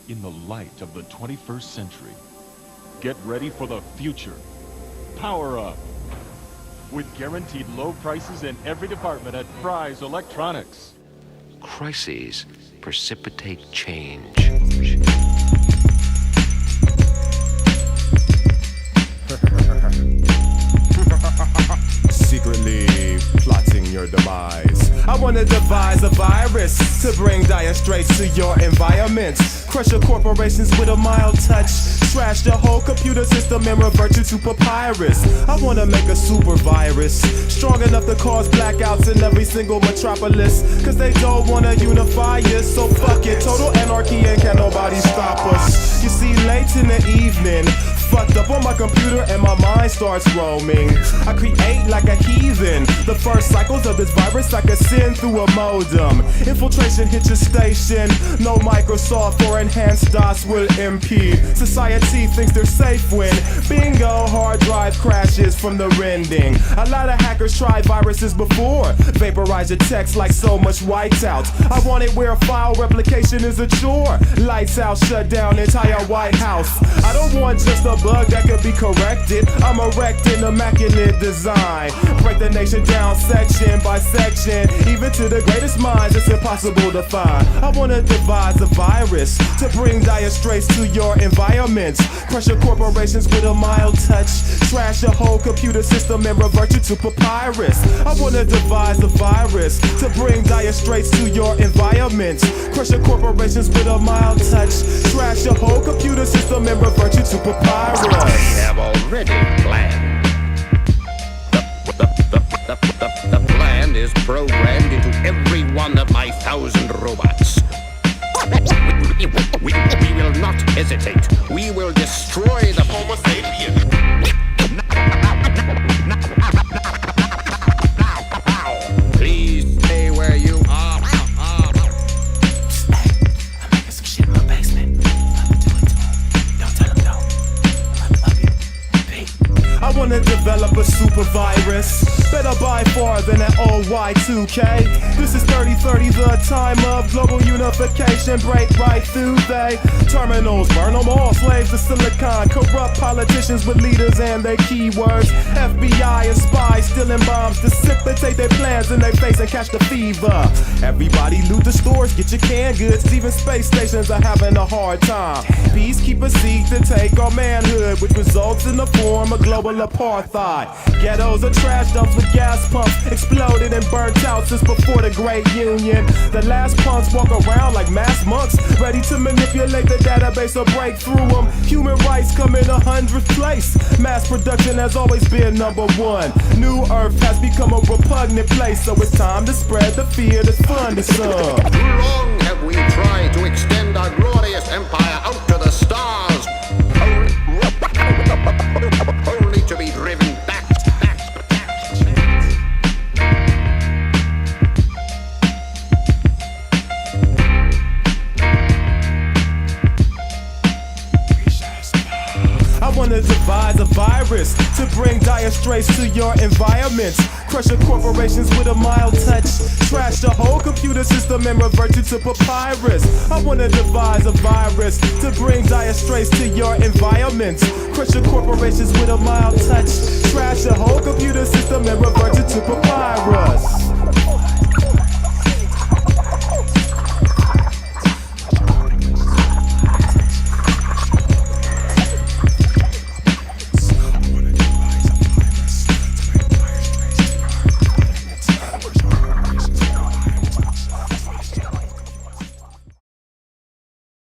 in the light of the 21st century. Get ready for the future. Power up! With guaranteed low prices in every department at Fry's Electronics. Crises precipitate change. Secretly plotting your demise. I wanna devise a virus to bring dire straits to your environment. Crush your corporations with a mild touch. Trash the whole computer system and revert you to papyrus. I wanna make a super virus strong enough to cause blackouts in every single metropolis. Cause they don't wanna unify us, so fuck it. Total anarchy and can't nobody stop us. You see, late in the evening, fucked up on my computer and my mind starts roaming. I create like a heathen. The first cycles of this virus like a sin through a modem. Infiltration hit your station. No Microsoft or enhanced DOS will impede. Society thinks they're safe when bingo, hard drive crashes from the rending. A lot of hackers tried viruses before. Vaporize your text like so much whiteout. I want it where file replication is a chore. Lights out, shut down entire White House. I don't want just a bug that could be corrected. I'm erecting immaculate design. Break the nation down section by section. Even to the greatest minds, it's impossible to find. I wanna devise a virus to bring dire straits to your environment. Crush your corporations with a mild touch. Trash your whole computer system and revert you to papyrus. I wanna devise a virus to bring dire straits to your environment. Crush your corporations with a mild touch. Trash your whole computer system and revert you to papyrus. I have already planned. The plan is programmed into every one of my 1,000 robots. We will not hesitate. We will destroy the Homo sapien. Now, please stay where you are. I'm making some shit in my basement. Let me do it to him. Don't tell him no. Love you. I wanna develop a super virus, better by far than that old Y2K. This is 3030, the time of global unification. Break right through they terminals, burn them all, slaves to silicon. Corrupt politicians with leaders and their keywords. FBI and spies stealing bombs, precipitate their plans in their face and catch the fever. Everybody loot the stores, get your canned goods. Even space stations are having a hard time. Peacekeepers seek to take our manhood, which results in the form of global apartheid. Ghettos are trash dumps with gas pumps, exploded and burnt out since before the Great Union. The last punks walk around like mass monks, ready to manipulate the database or break through them. Human rights come in 100th place. Mass production has always been number one. New Earth has become a repugnant place, so it's time to spread the fear that's fun to some. Too long have we tried to extend our glorious empire out to the stars, only to be driven back. I wanna devise a virus to bring dire straits to your environment. Crush your corporations with a mild touch. Trash the whole computer system and revert you to papyrus. I wanna devise a virus to bring dire straits to your environment. Crush your corporations with a mild touch. Trash the whole computer system and revert you to papyrus.